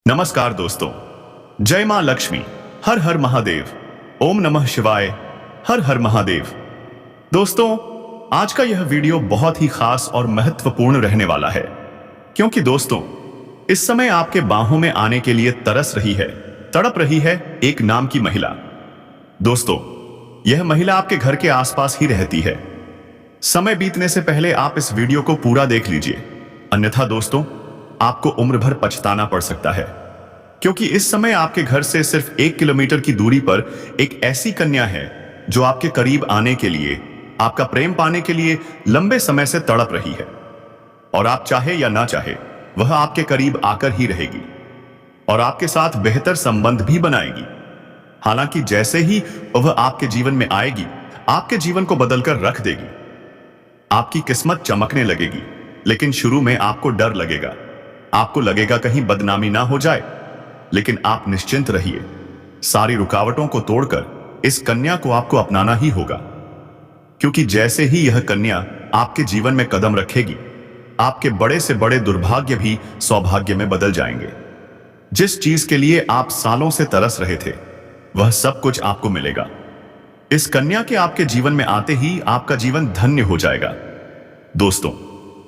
नमस्कार दोस्तों, जय मां लक्ष्मी, हर हर महादेव। ओम नमः शिवाय, हर हर महादेव। दोस्तों, आज का यह वीडियो बहुत ही खास और महत्वपूर्ण रहने वाला है, क्योंकि दोस्तों इस समय आपके बाहों में आने के लिए तरस रही है, तड़प रही है एक नाम की महिला। दोस्तों, यह महिला आपके घर के आसपास ही रहती है। समय बीतने से पहले आप इस वीडियो को पूरा देख लीजिए, अन्यथा दोस्तों आपको उम्र भर पछताना पड़ सकता है, क्योंकि इस समय आपके घर से सिर्फ 1 किलोमीटर की दूरी पर एक ऐसी कन्या है जो आपके करीब आने के लिए, आपका प्रेम पाने के लिए लंबे समय से तड़प रही है। और आप चाहे या ना चाहे, वह आपके करीब आकर ही रहेगी और आपके साथ बेहतर संबंध भी बनाएगी। हालांकि जैसे ही वह आपके जीवन में आएगी, आपके जीवन को बदलकर रख देगी। आपकी किस्मत चमकने लगेगी, लेकिन शुरू में आपको डर लगेगा। आपको लगेगा कहीं बदनामी ना हो जाए, लेकिन आप निश्चिंत रहिए। सारी रुकावटों को तोड़कर इस कन्या को आपको अपनाना ही होगा, क्योंकि जैसे ही यह कन्या आपके जीवन में कदम रखेगी, आपके बड़े से बड़े दुर्भाग्य भी सौभाग्य में बदल जाएंगे। जिस चीज के लिए आप सालों से तरस रहे थे, वह सब कुछ आपको मिलेगा। इस कन्या के आपके जीवन में आते ही आपका जीवन धन्य हो जाएगा। दोस्तों,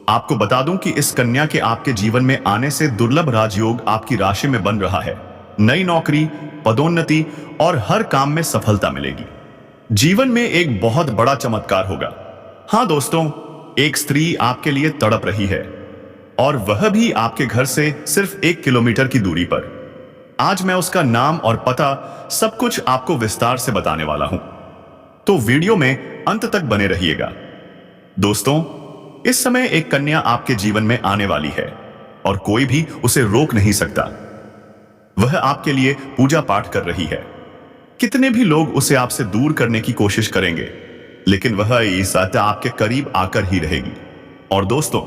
आपको बता दूं कि इस कन्या के आपके जीवन में आने से दुर्लभ राजयोग आपकी राशि में बन रहा है। नई नौकरी, पदोन्नति और हर काम में सफलता मिलेगी। जीवन में एक बहुत बड़ा चमत्कार होगा। हां दोस्तों, एक स्त्री आपके लिए तड़प रही है, और वह भी आपके घर से सिर्फ 1 किलोमीटर की दूरी पर। आज मैं उसका नाम और पता सब कुछ आपको विस्तार से बताने वाला हूं, तो वीडियो में अंत तक बने रहिएगा। दोस्तों, इस समय एक कन्या आपके जीवन में आने वाली है और कोई भी उसे रोक नहीं सकता। वह आपके लिए पूजा पाठ कर रही है। कितने भी लोग उसे आपसे दूर करने की कोशिश करेंगे, लेकिन वह इस आपके करीब आकर ही रहेगी। और दोस्तों,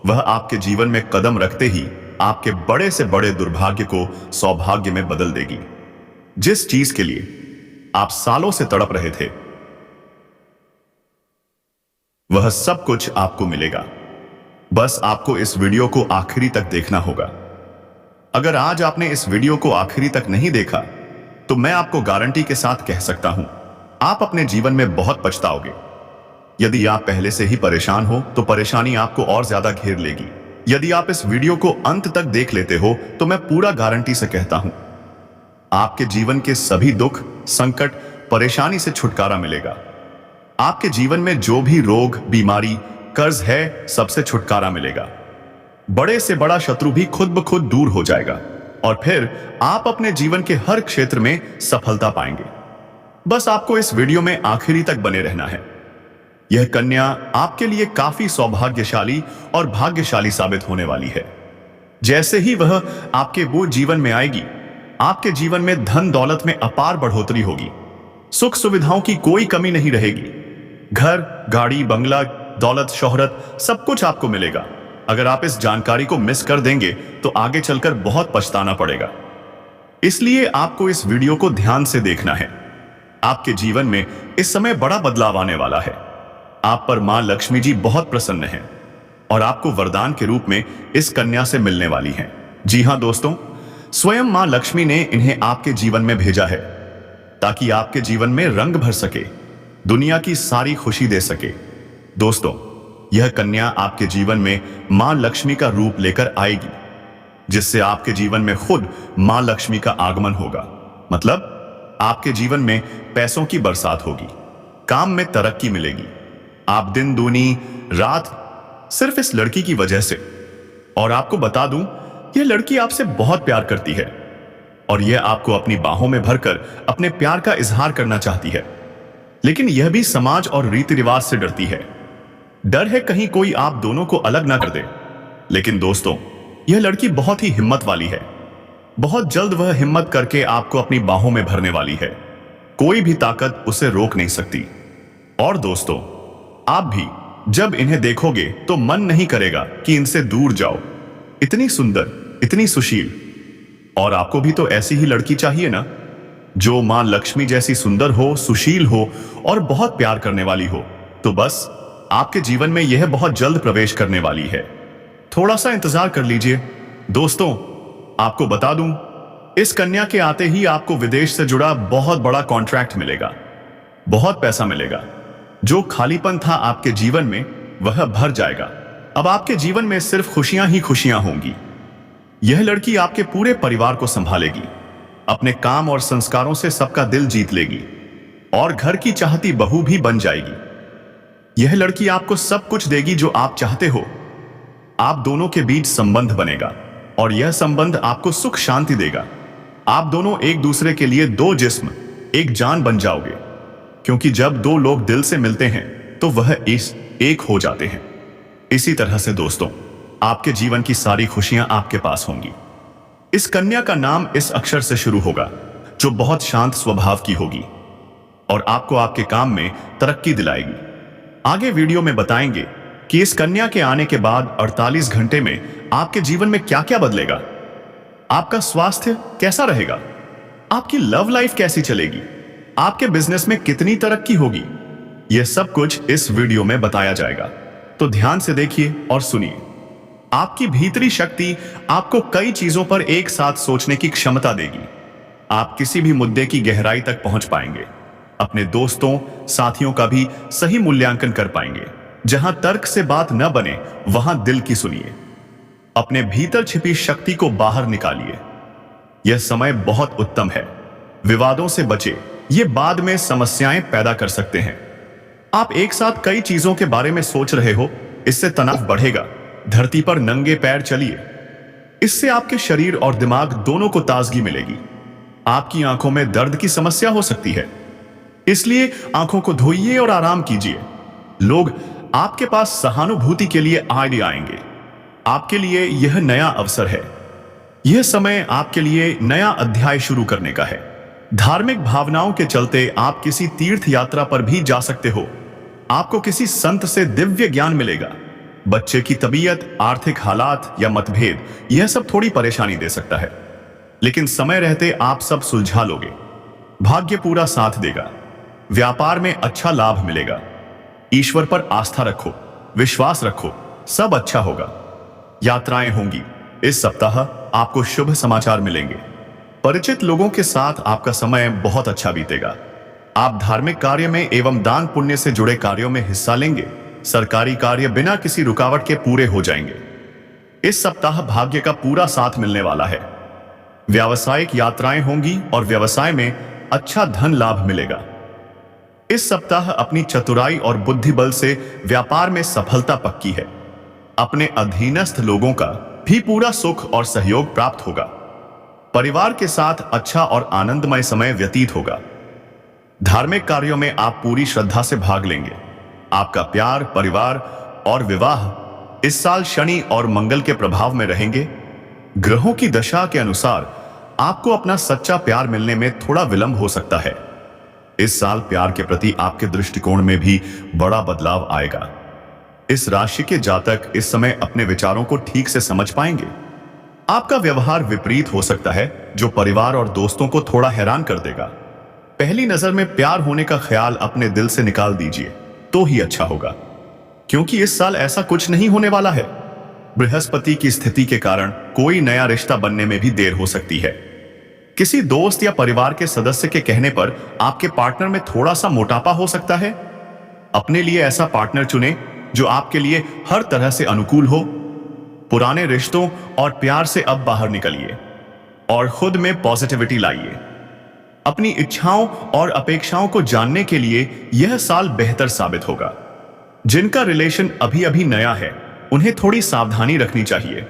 वह आपके जीवन में कदम रखते ही आपके बड़े से बड़े दुर्भाग्य को सौभाग्य में बदल देगी। जिस चीज के लिए आप सालों से तड़प रहे थे, वह सब कुछ आपको मिलेगा। बस आपको इस वीडियो को आखिरी तक देखना होगा। अगर आज आपने इस वीडियो को आखिरी तक नहीं देखा, तो मैं आपको गारंटी के साथ कह सकता हूं, आप अपने जीवन में बहुत पछताओगे। यदि आप पहले से ही परेशान हो, तो परेशानी आपको और ज्यादा घेर लेगी। यदि आप इस वीडियो को अंत तक देख लेते हो, तो मैं पूरा गारंटी से कहता हूं, आपके जीवन के सभी दुख, संकट, परेशानी से छुटकारा मिलेगा। आपके जीवन में जो भी रोग, बीमारी, कर्ज है, सबसे छुटकारा मिलेगा। बड़े से बड़ा शत्रु भी खुद ब खुद दूर हो जाएगा, और फिर आप अपने जीवन के हर क्षेत्र में सफलता पाएंगे। बस आपको इस वीडियो में आखिरी तक बने रहना है। यह कन्या आपके लिए काफी सौभाग्यशाली और भाग्यशाली साबित होने वाली है। जैसे ही वह आपके वो जीवन में आएगी, आपके जीवन में धन दौलत में अपार बढ़ोतरी होगी। सुख सुविधाओं की कोई कमी नहीं रहेगी। घर, गाड़ी, बंगला, दौलत, शोहरत, सब कुछ आपको मिलेगा। अगर आप इस जानकारी को मिस कर देंगे, तो आगे चलकर बहुत पछताना पड़ेगा। इसलिए आपको इस वीडियो को ध्यान से देखना है। आपके जीवन में इस समय बड़ा बदलाव आने वाला है। आप पर मां लक्ष्मी जी बहुत प्रसन्न हैं और आपको वरदान के रूप में इस कन्या से मिलने वाली हैं। जी हां दोस्तों, स्वयं मां लक्ष्मी ने इन्हें आपके जीवन में भेजा है, ताकि आपके जीवन में रंग भर सके, दुनिया की सारी खुशी दे सके। दोस्तों, यह कन्या आपके जीवन में मां लक्ष्मी का रूप लेकर आएगी, जिससे आपके जीवन में खुद मां लक्ष्मी का आगमन होगा। मतलब आपके जीवन में पैसों की बरसात होगी, काम में तरक्की मिलेगी। आप दिन दूनी रात सिर्फ इस लड़की की वजह से। और आपको बता दूं, यह लड़की आपसे बहुत प्यार करती है और यह आपको अपनी बाहों में भरकर अपने प्यार का इजहार करना चाहती है, लेकिन यह भी समाज और रीति रिवाज से डरती है। डर है कहीं कोई आप दोनों को अलग ना कर दे। लेकिन दोस्तों, यह लड़की बहुत ही हिम्मत वाली है। बहुत जल्द वह हिम्मत करके आपको अपनी बाहों में भरने वाली है। कोई भी ताकत उसे रोक नहीं सकती। और दोस्तों, आप भी जब इन्हें देखोगे तो मन नहीं करेगा कि इनसे दूर जाओ। इतनी सुंदर, इतनी सुशील, और आपको भी तो ऐसी ही लड़की चाहिए ना, जो मां लक्ष्मी जैसी सुंदर हो, सुशील हो और बहुत प्यार करने वाली हो। तो बस आपके जीवन में यह बहुत जल्द प्रवेश करने वाली है। थोड़ा सा इंतजार कर लीजिए। दोस्तों, आपको बता दूं, इस कन्या के आते ही आपको विदेश से जुड़ा बहुत बड़ा कॉन्ट्रैक्ट मिलेगा, बहुत पैसा मिलेगा। जो खालीपन था आपके जीवन में वह भर जाएगा। अब आपके जीवन में सिर्फ खुशियां ही खुशियां होंगी। यह लड़की आपके पूरे परिवार को संभालेगी, अपने काम और संस्कारों से सबका दिल जीत लेगी और घर की चाहती बहू भी बन जाएगी। यह लड़की आपको सब कुछ देगी जो आप चाहते हो। आप दोनों के बीच संबंध बनेगा और यह संबंध आपको सुख शांति देगा। आप दोनों एक दूसरे के लिए दो जिस्म एक जान बन जाओगे, क्योंकि जब दो लोग दिल से मिलते हैं तो वह एक हो जाते हैं। इसी तरह से दोस्तों, आपके जीवन की सारी खुशियां आपके पास होंगी। इस कन्या का नाम इस अक्षर से शुरू होगा, जो बहुत शांत स्वभाव की होगी और आपको आपके काम में तरक्की दिलाएगी। आगे वीडियो में बताएंगे कि इस कन्या के आने के बाद 48 घंटे में आपके जीवन में क्या क्या बदलेगा। आपका स्वास्थ्य कैसा रहेगा, आपकी लव लाइफ कैसी चलेगी, आपके बिजनेस में कितनी तरक्की होगी, यह सब कुछ इस वीडियो में बताया जाएगा। तो ध्यान से देखिए और सुनिए। आपकी भीतरी शक्ति आपको कई चीजों पर एक साथ सोचने की क्षमता देगी। आप किसी भी मुद्दे की गहराई तक पहुंच पाएंगे, अपने दोस्तों साथियों का भी सही मूल्यांकन कर पाएंगे। जहां तर्क से बात न बने वहां दिल की सुनिए। अपने भीतर छिपी शक्ति को बाहर निकालिए। यह समय बहुत उत्तम है। विवादों से बचे, ये बाद में समस्याएं पैदा कर सकते हैं। आप एक साथ कई चीजों के बारे में सोच रहे हो, इससे तनाव बढ़ेगा। धरती पर नंगे पैर चलिए, इससे आपके शरीर और दिमाग दोनों को ताजगी मिलेगी। आपकी आंखों में दर्द की समस्या हो सकती है, इसलिए आंखों को धोइए और आराम कीजिए। लोग आपके पास सहानुभूति के लिए आएंगे। आपके लिए यह नया अवसर है। यह समय आपके लिए नया अध्याय शुरू करने का है। धार्मिक भावनाओं के चलते आप किसी तीर्थ यात्रा पर भी जा सकते हो। आपको किसी संत से दिव्य ज्ञान मिलेगा। बच्चे की तबीयत, आर्थिक हालात या मतभेद, यह सब थोड़ी परेशानी दे सकता है, लेकिन समय रहते आप सब सुलझा लोगे। भाग्य पूरा साथ देगा। व्यापार में अच्छा लाभ मिलेगा। ईश्वर पर आस्था रखो, विश्वास रखो, सब अच्छा होगा। यात्राएं होंगी। इस सप्ताह आपको शुभ समाचार मिलेंगे। परिचित लोगों के साथ आपका समय बहुत अच्छा बीतेगा। आप धार्मिक कार्य में एवं दान पुण्य से जुड़े कार्यों में हिस्सा लेंगे। सरकारी कार्य बिना किसी रुकावट के पूरे हो जाएंगे। इस सप्ताह भाग्य का पूरा साथ मिलने वाला है। व्यावसायिक यात्राएं होंगी और व्यवसाय में अच्छा धन लाभ मिलेगा। इस सप्ताह अपनी चतुराई और बुद्धि बल से व्यापार में सफलता पक्की है। अपने अधीनस्थ लोगों का भी पूरा सुख और सहयोग प्राप्त होगा। परिवार के साथ अच्छा और आनंदमय समय व्यतीत होगा। धार्मिक कार्यों में आप पूरी श्रद्धा से भाग लेंगे। आपका प्यार, परिवार और विवाह इस साल शनि और मंगल के प्रभाव में रहेंगे। ग्रहों की दशा के अनुसार आपको अपना सच्चा प्यार मिलने में थोड़ा विलंब हो सकता है। इस साल प्यार के प्रति आपके दृष्टिकोण में भी बड़ा बदलाव आएगा। इस राशि के जातक इस समय अपने विचारों को ठीक से समझ पाएंगे। आपका व्यवहार विपरीत हो सकता है, जो परिवार और दोस्तों को थोड़ा हैरान कर देगा। पहली नजर में प्यार होने का ख्याल अपने दिल से निकाल दीजिए तो ही अच्छा होगा, क्योंकि इस साल ऐसा कुछ नहीं होने वाला है। बृहस्पति की स्थिति के कारण कोई नया रिश्ता बनने में भी देर हो सकती है। किसी दोस्त या परिवार के सदस्य के कहने पर आपके पार्टनर में थोड़ा सा मोटापा हो सकता है। अपने लिए ऐसा पार्टनर चुनें जो आपके लिए हर तरह से अनुकूल हो। पुराने रिश्तों और प्यार से अब बाहर निकलिए और खुद में पॉजिटिविटी लाइए। अपनी इच्छाओं और अपेक्षाओं को जानने के लिए यह साल बेहतर साबित होगा। जिनका रिलेशन अभी अभी नया है, उन्हें थोड़ी सावधानी रखनी चाहिए।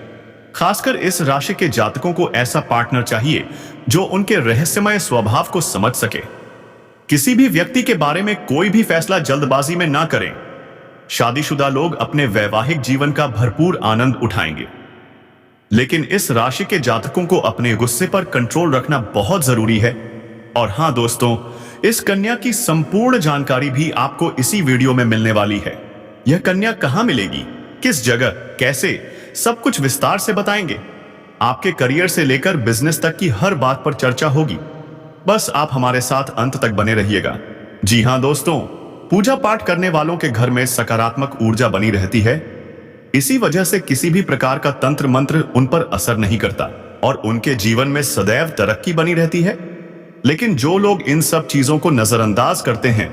खासकर इस राशि के जातकों को ऐसा पार्टनर चाहिए जो उनके रहस्यमय स्वभाव को समझ सके। किसी भी व्यक्ति के बारे में कोई भी फैसला जल्दबाजी में ना करें। शादीशुदा लोग अपने वैवाहिक जीवन का भरपूर आनंद उठाएंगे, लेकिन इस राशि के जातकों को अपने गुस्से पर कंट्रोल रखना बहुत जरूरी है। और हां दोस्तों, इस कन्या की संपूर्ण जानकारी भी आपको इसी वीडियो में मिलने वाली है। यह कन्या कहां मिलेगी, किस जगह, कैसे, सब कुछ विस्तार से बताएंगे। आपके करियर से लेकर बिजनेस तक की हर बात पर चर्चा होगी। बस आप हमारे साथ अंत तक बने रहिएगा। जी हां दोस्तों, पूजा पाठ करने वालों के घर में सकारात्मक ऊर्जा बनी रहती है। इसी वजह से किसी भी प्रकार का तंत्र मंत्र उन पर असर नहीं करता। और उनके जीवन में सदैव तरक्की बनी रहती है। लेकिन जो लोग इन सब चीजों को नजरअंदाज करते हैं,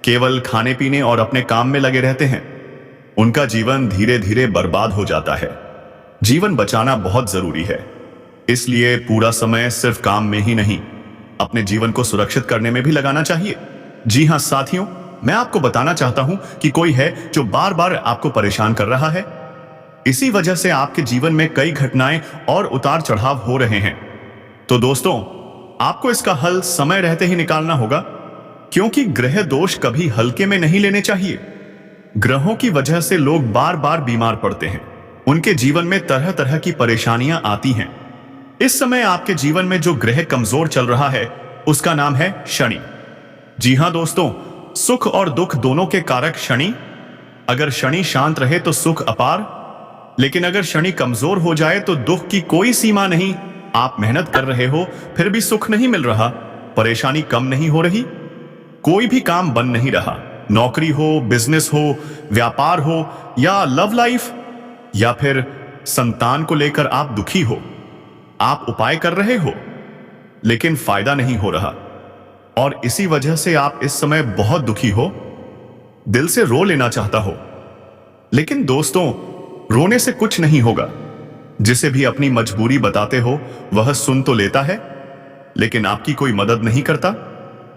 केवल खाने पीने और अपने काम में लगे रहते हैं, उनका जीवन धीरे धीरे बर्बाद हो जाता है। जीवन बचाना बहुत जरूरी है, इसलिए पूरा समय सिर्फ काम में ही नहीं, अपने जीवन को सुरक्षित करने में भी लगाना चाहिए। जी हां साथियों, मैं आपको बताना चाहता हूं कि कोई है जो बार बार आपको परेशान कर रहा है। इसी वजह से आपके जीवन में कई घटनाएं और उतार चढ़ाव हो रहे हैं। तो दोस्तों, आपको इसका हल समय रहते ही निकालना होगा, क्योंकि ग्रह दोष कभी हल्के में नहीं लेने चाहिए। ग्रहों की वजह से लोग बार बार बीमार पड़ते हैं, उनके जीवन में तरह तरह की परेशानियां आती हैं। इस समय आपके जीवन में जो ग्रह कमजोर चल रहा है, उसका नाम है शनि। जी हां दोस्तों, सुख और दुख दोनों के कारक शनि। अगर शनि शांत रहे तो सुख अपार, लेकिन अगर शनि कमजोर हो जाए तो दुख की कोई सीमा नहीं। आप मेहनत कर रहे हो फिर भी सुख नहीं मिल रहा, परेशानी कम नहीं हो रही, कोई भी काम बन नहीं रहा, नौकरी हो, बिजनेस हो, व्यापार हो या लव लाइफ, या फिर संतान को लेकर आप दुखी हो। आप उपाय कर रहे हो लेकिन फायदा नहीं हो रहा, और इसी वजह से आप इस समय बहुत दुखी हो, दिल से रो लेना चाहता हो। लेकिन दोस्तों, रोने से कुछ नहीं होगा। जिसे भी अपनी मजबूरी बताते हो वह सुन तो लेता है, लेकिन आपकी कोई मदद नहीं करता।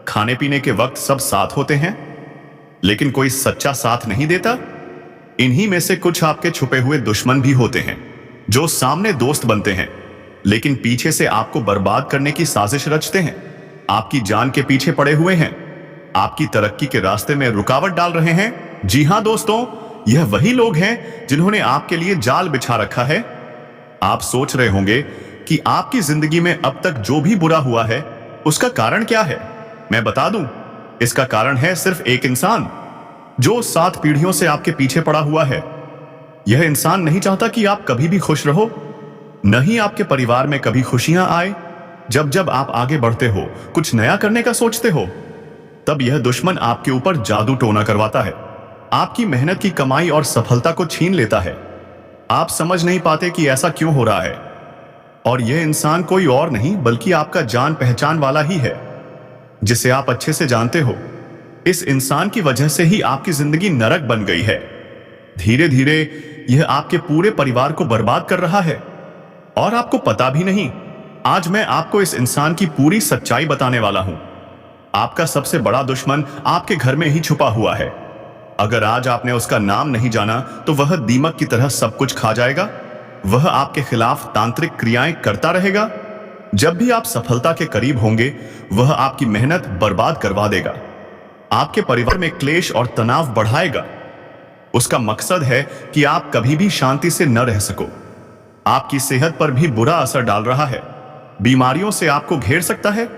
खाने पीने के वक्त सब साथ होते हैं, लेकिन कोई सच्चा साथ नहीं देता। इन्हीं में से कुछ आपके छुपे हुए दुश्मन भी होते हैं, जो सामने दोस्त बनते हैं लेकिन पीछे से आपको बर्बाद करने की साजिश रचते हैं। आपकी जान के पीछे पड़े हुए हैं, आपकी तरक्की के रास्ते में रुकावट डाल रहे हैं। जी हां दोस्तों, यह वही लोग हैं जिन्होंने आपके लिए जाल बिछा रखा है। आप सोच रहे होंगे कि आपकी जिंदगी में अब तक जो भी बुरा हुआ है उसका कारण क्या है। मैं बता दूं, इसका कारण है सिर्फ एक इंसान, जो 7 पीढ़ियों से आपके पीछे पड़ा हुआ है। यह इंसान नहीं चाहता कि आप कभी भी खुश रहो, न ही आपके परिवार में कभी खुशियां आए। जब जब आप आगे बढ़ते हो, कुछ नया करने का सोचते हो, तब यह दुश्मन आपके ऊपर जादू टोना करवाता है, आपकी मेहनत की कमाई और सफलता को छीन लेता है। आप समझ नहीं पाते कि ऐसा क्यों हो रहा है, और यह इंसान कोई और नहीं बल्कि आपका जान पहचान वाला ही है, जिसे आप अच्छे से जानते हो। इस इंसान की वजह से ही आपकी जिंदगी नरक बन गई है। धीरे धीरे यह आपके पूरे परिवार को बर्बाद कर रहा है, और आपको पता भी नहीं। आज मैं आपको इस इंसान की पूरी सच्चाई बताने वाला हूं। आपका सबसे बड़ा दुश्मन आपके घर में ही छुपा हुआ है। अगर आज आपने उसका नाम नहीं जाना तो वह दीमक की तरह सब कुछ खा जाएगा। वह आपके खिलाफ तांत्रिक क्रियाएं करता रहेगा। जब भी आप सफलता के करीब होंगे, वह आपकी मेहनत बर्बाद करवा देगा, आपके परिवार में क्लेश और तनाव बढ़ाएगा। उसका मकसद है कि आप कभी भी शांति से न रह सको। आपकी सेहत पर भी बुरा असर डाल रहा है, बीमारियों से आपको घेर सकता है,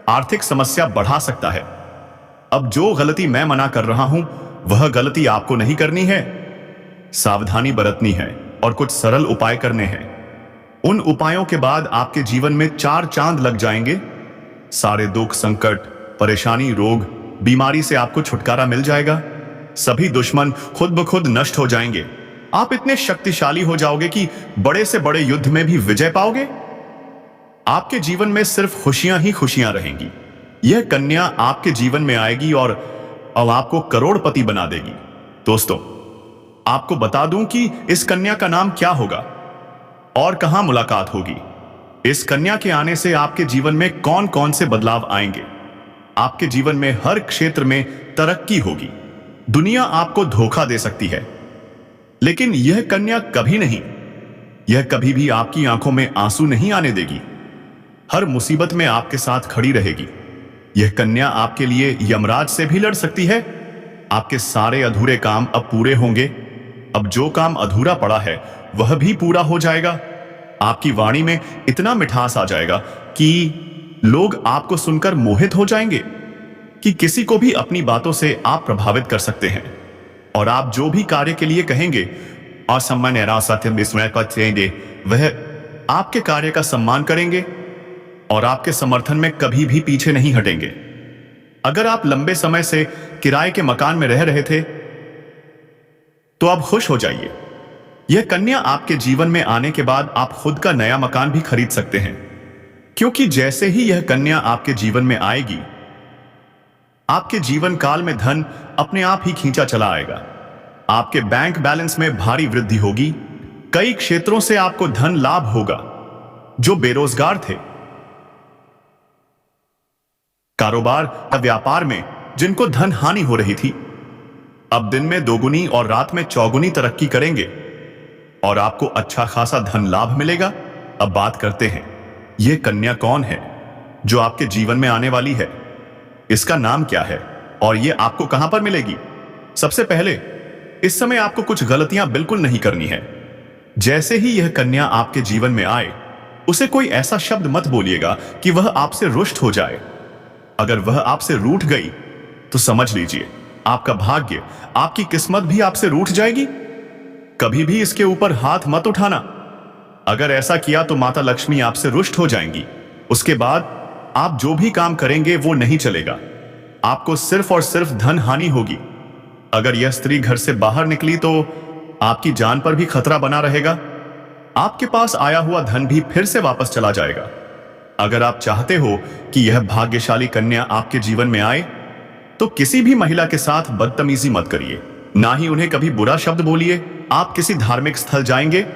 आर्थिक समस्या बढ़ा सकता है। अब जो गलती मैं मना कर रहा हूं, वह गलती आपको नहीं करनी है। सावधानी बरतनी है और कुछ सरल उपाय करने हैं। उन उपायों के बाद आपके जीवन में 4 चांद लग जाएंगे। सारे दुख, संकट, परेशानी, रोग, बीमारी से आपको छुटकारा मिल जाएगा। सभी दुश्मन खुद ब खुद नष्ट हो जाएंगे। आप इतने शक्तिशाली हो जाओगे कि बड़े से बड़े युद्ध में भी विजय पाओगे। आपके जीवन में सिर्फ खुशियां ही खुशियां रहेंगी। यह कन्या आपके जीवन में आएगी और अब आपको करोड़पति बना देगी। दोस्तों, आपको बता दूं कि इस कन्या का नाम क्या होगा और कहां मुलाकात होगी। इस कन्या के आने से आपके जीवन में कौन कौन से बदलाव आएंगे। आपके जीवन में हर क्षेत्र में तरक्की होगी। दुनिया आपको धोखा दे सकती है, लेकिन यह कन्या कभी नहीं, यह कभी भी आपकी आंखों में आंसू नहीं आने देगी। हर मुसीबत में आपके साथ खड़ी रहेगी। यह कन्या आपके लिए यमराज से भी लड़ सकती है। आपके सारे अधूरे काम अब पूरे होंगे। अब जो काम अधूरा पड़ा है वह भी पूरा हो जाएगा। आपकी वाणी में इतना मिठास आ जाएगा कि लोग आपको सुनकर मोहित हो जाएंगे कि किसी को भी अपनी बातों से आप प्रभावित कर सकते हैं। और आप जो भी कार्य के लिए कहेंगे, वह आपके कार्य का सम्मान करेंगे और आपके समर्थन में कभी भी पीछे नहीं हटेंगे। अगर आप लंबे समय से किराए के मकान में रह रहे थे तो अब खुश हो जाइए, यह कन्या आपके जीवन में आने के बाद आप खुद का नया मकान भी खरीद सकते हैं, क्योंकि जैसे ही यह कन्या आपके जीवन में आएगी, आपके जीवन काल में धन अपने आप ही खींचा चला आएगा। आपके बैंक बैलेंस में भारी वृद्धि होगी। कई क्षेत्रों से आपको धन लाभ होगा। जो बेरोजगार थे, कारोबार या व्यापार में जिनको धन हानि हो रही थी, अब दिन में दोगुनी और रात में चौगुनी तरक्की करेंगे और आपको अच्छा खासा धन लाभ मिलेगा। अब बात करते हैं, यह कन्या कौन है जो आपके जीवन में आने वाली है, इसका नाम क्या है और यह आपको कहां पर मिलेगी। सबसे पहले, इस समय आपको कुछ गलतियां बिल्कुल नहीं करनी है। जैसे ही यह कन्या आपके जीवन में आए, उसे कोई ऐसा शब्द मत बोलिएगा कि वह आपसे रुष्ट हो जाए। अगर वह आपसे रूठ गई तो समझ लीजिए आपका भाग्य, आपकी किस्मत भी आपसे रूठ जाएगी। कभी भी इसके ऊपर हाथ मत उठाना। अगर ऐसा किया तो माता लक्ष्मी आपसे रुष्ट हो जाएंगी। उसके बाद आप जो भी काम करेंगे वो नहीं चलेगा। आपको सिर्फ और सिर्फ धन हानि होगी। अगर यह स्त्री घर से बाहर निकली तो आपकी जान पर भी खतरा बना रहेगा। आपके पास आया हुआ धन भी फिर से वापस चला जाएगा। अगर आप चाहते हो कि यह भाग्यशाली कन्या आपके जीवन में आए, तो किसी भी महिला के साथ बदतमीजी मत करिए, ना ही उन्हें कभी बुरा शब्द बोलिए। आप किसी धार्मिक स्थल जाएंगे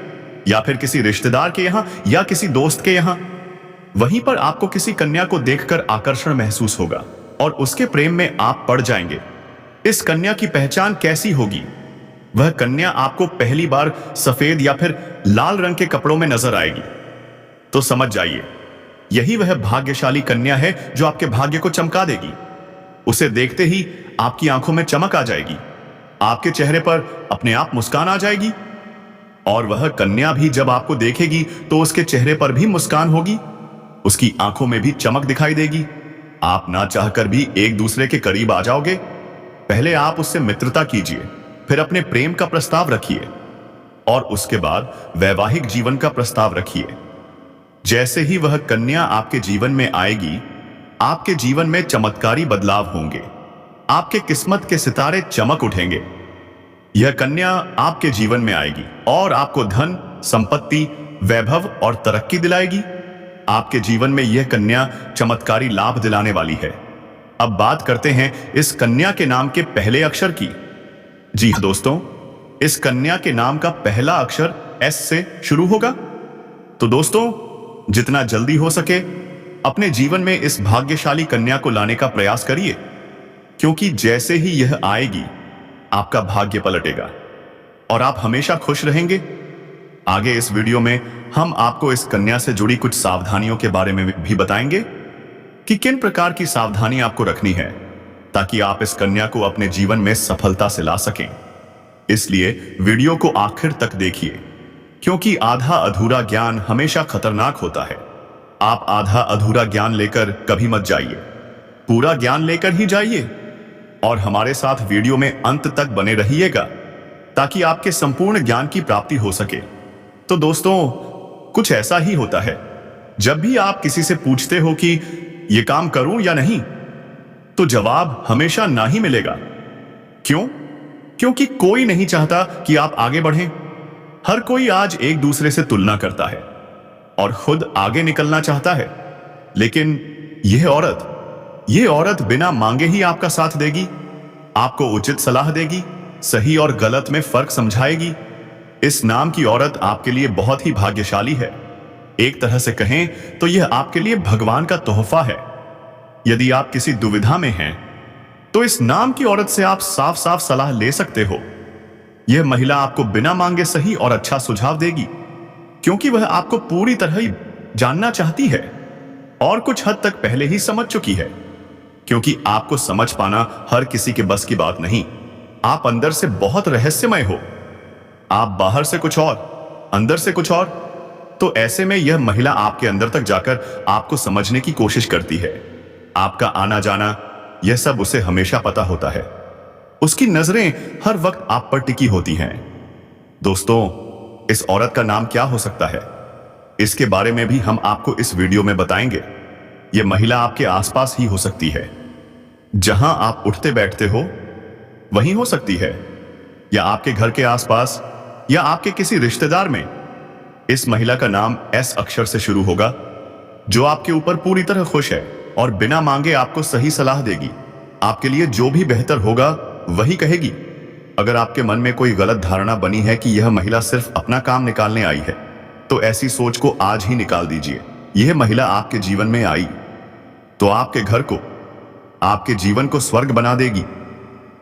या फिर किसी रिश्तेदार के यहां या किसी दोस्त के यहां, वहीं पर आपको किसी कन्या को देखकर आकर्षण महसूस होगा और उसके प्रेम में आप पड़ जाएंगे। इस कन्या की पहचान कैसी होगी? वह कन्या आपको पहली बार सफेद या फिर लाल रंग के कपड़ों में नजर आएगी तो समझ जाइए यही वह भाग्यशाली कन्या है जो आपके भाग्य को चमका देगी। उसे देखते ही आपकी आंखों में चमक आ जाएगी, आपके चेहरे पर अपने आप मुस्कान आ जाएगी और वह कन्या भी जब आपको देखेगी तो उसके चेहरे पर भी मुस्कान होगी, उसकी आंखों में भी चमक दिखाई देगी। आप ना चाहकर भी एक दूसरे के करीब आ जाओगे। पहले आप उससे मित्रता कीजिए, फिर अपने प्रेम का प्रस्ताव रखिए और उसके बाद वैवाहिक जीवन का प्रस्ताव रखिए। जैसे ही वह कन्या आपके जीवन में आएगी, आपके जीवन में चमत्कारी बदलाव होंगे। आपके किस्मत के सितारे चमक उठेंगे। यह कन्या आपके जीवन में आएगी और आपको धन, संपत्ति, वैभव और तरक्की दिलाएगी। आपके जीवन में यह कन्या चमत्कारी लाभ दिलाने वाली है। अब बात करते हैं इस कन्या के नाम के पहले अक्षर की। जी हाँ दोस्तों, इस कन्या के नाम का पहला अक्षर एस से शुरू होगा। तो दोस्तों, जितना जल्दी हो सके अपने जीवन में इस भाग्यशाली कन्या को लाने का प्रयास करिए, क्योंकि जैसे ही यह आएगी आपका भाग्य पलटेगा और आप हमेशा खुश रहेंगे। आगे इस वीडियो में हम आपको इस कन्या से जुड़ी कुछ सावधानियों के बारे में भी बताएंगे कि किन प्रकार की सावधानी आपको रखनी है ताकि आप इस कन्या को अपने जीवन में सफलता से ला सकें। इसलिए वीडियो को आखिर तक देखिए, क्योंकि आधा अधूरा ज्ञान हमेशा खतरनाक होता है। आप आधा अधूरा ज्ञान लेकर कभी मत जाइए, पूरा ज्ञान लेकर ही जाइए और हमारे साथ वीडियो में अंत तक बने रहिएगा ताकि आपके संपूर्ण ज्ञान की प्राप्ति हो सके। तो दोस्तों, कुछ ऐसा ही होता है, जब भी आप किसी से पूछते हो कि यह काम करूं या नहीं, तो जवाब हमेशा ना ही मिलेगा। क्यों? क्योंकि कोई नहीं चाहता कि आप आगे बढ़ें। हर कोई आज एक दूसरे से तुलना करता है और खुद आगे निकलना चाहता है, लेकिन यह औरत बिना मांगे ही आपका साथ देगी, आपको उचित सलाह देगी, सही और गलत में फर्क समझाएगी। इस नाम की औरत आपके लिए बहुत ही भाग्यशाली है। एक तरह से कहें तो यह आपके लिए भगवान का तोहफा है। यदि आप किसी दुविधा में हैं, तो इस नाम की औरत से आप साफ साफ सलाह ले सकते हो। यह महिला आपको बिना मांगे सही और अच्छा सुझाव देगी, क्योंकि वह आपको पूरी तरह ही जानना चाहती है और कुछ हद तक पहले ही समझ चुकी है, क्योंकि आपको समझ पाना हर किसी के बस की बात नहीं। आप अंदर से बहुत रहस्यमय हो, आप बाहर से कुछ और, अंदर से कुछ और। तो ऐसे में यह महिला आपके अंदर तक जाकर आपको समझने की कोशिश करती है। आपका आना जाना यह सब उसे हमेशा पता होता है। उसकी नजरें हर वक्त आप पर टिकी होती हैं। दोस्तों, इस औरत का नाम क्या हो सकता है, इसके बारे में भी हम आपको इस वीडियो में बताएंगे। यह महिला आपके आसपास ही हो सकती है, जहां आप उठते बैठते हो वहीं हो सकती है, या आपके घर के आसपास या आपके किसी रिश्तेदार में। इस महिला का नाम एस अक्षर से शुरू होगा, जो आपके ऊपर पूरी तरह खुश है और बिना मांगे आपको सही सलाह देगी। आपके लिए जो भी बेहतर होगा वही कहेगी। अगर आपके मन में कोई गलत धारणा बनी है कि यह महिला सिर्फ अपना काम निकालने आई है, तो ऐसी सोच को आज ही निकाल दीजिए। यह महिला आपके जीवन में आई तो आपके घर को, आपके जीवन को स्वर्ग बना देगी।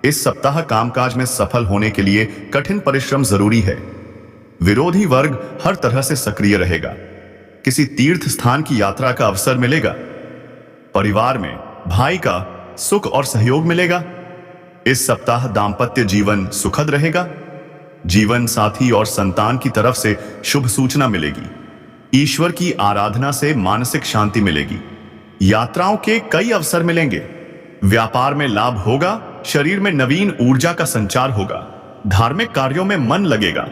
इस सप्ताह कामकाज में सफल होने के लिए कठिन परिश्रम जरूरी है। विरोधी वर्ग हर तरह से सक्रिय रहेगा। किसी तीर्थ स्थान की यात्रा का अवसर मिलेगा। परिवार में भाई का सुख और सहयोग मिलेगा। इस सप्ताह दाम्पत्य जीवन सुखद रहेगा। जीवन साथी और संतान की तरफ से शुभ सूचना मिलेगी। ईश्वर की आराधना से मानसिक शांति मिलेगी। यात्राओं के कई अवसर मिलेंगे। व्यापार में लाभ होगा। शरीर में नवीन ऊर्जा का संचार होगा। धार्मिक कार्यों में मन लगेगा।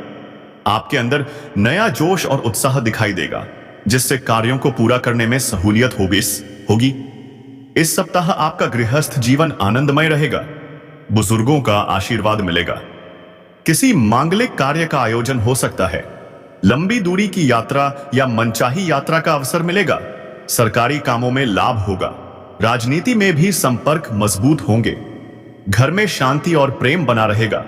आपके अंदर नया जोश और उत्साह दिखाई देगा, जिससे कार्यों को पूरा करने में सहूलियत होगी। इस सप्ताह आपका गृहस्थ जीवन आनंदमय रहेगा। बुजुर्गों का आशीर्वाद मिलेगा। किसी मांगलिक कार्य का आयोजन हो सकता है। लंबी दूरी की यात्रा या मनचाही यात्रा का अवसर मिलेगा। सरकारी कामों में लाभ होगा। राजनीति में भी संपर्क मजबूत होंगे। घर में शांति और प्रेम बना रहेगा।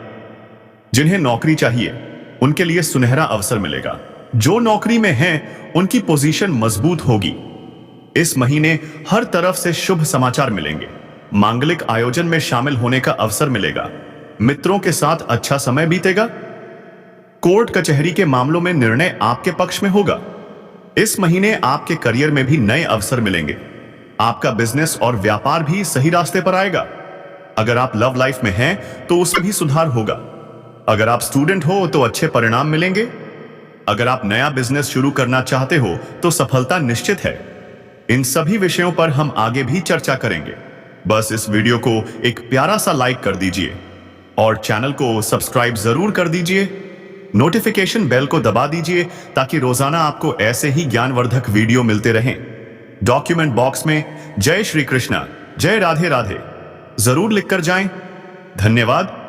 जिन्हें नौकरी चाहिए उनके लिए सुनहरा अवसर मिलेगा। जो नौकरी में हैं उनकी पोजीशन मजबूत होगी। इस महीने हर तरफ से शुभ समाचार मिलेंगे। मांगलिक आयोजन में शामिल होने का अवसर मिलेगा। मित्रों के साथ अच्छा समय बीतेगा। कोर्ट कचहरी के मामलों में निर्णय आपके पक्ष में होगा। इस महीने आपके करियर में भी नए अवसर मिलेंगे। आपका बिजनेस और व्यापार भी सही रास्ते पर आएगा। अगर आप लव लाइफ में हैं तो उसमें भी सुधार होगा। अगर आप स्टूडेंट हो तो अच्छे परिणाम मिलेंगे। अगर आप नया बिजनेस शुरू करना चाहते हो तो सफलता निश्चित है। इन सभी विषयों पर हम आगे भी चर्चा करेंगे। बस इस वीडियो को एक प्यारा सा लाइक कर दीजिए और चैनल को सब्सक्राइब जरूर कर दीजिए। नोटिफिकेशन बेल को दबा दीजिए ताकि रोजाना आपको ऐसे ही ज्ञानवर्धक वीडियो मिलते रहें। डॉक्यूमेंट बॉक्स में जय श्री कृष्णा, जय राधे राधे जरूर लिखकर जाएं। धन्यवाद।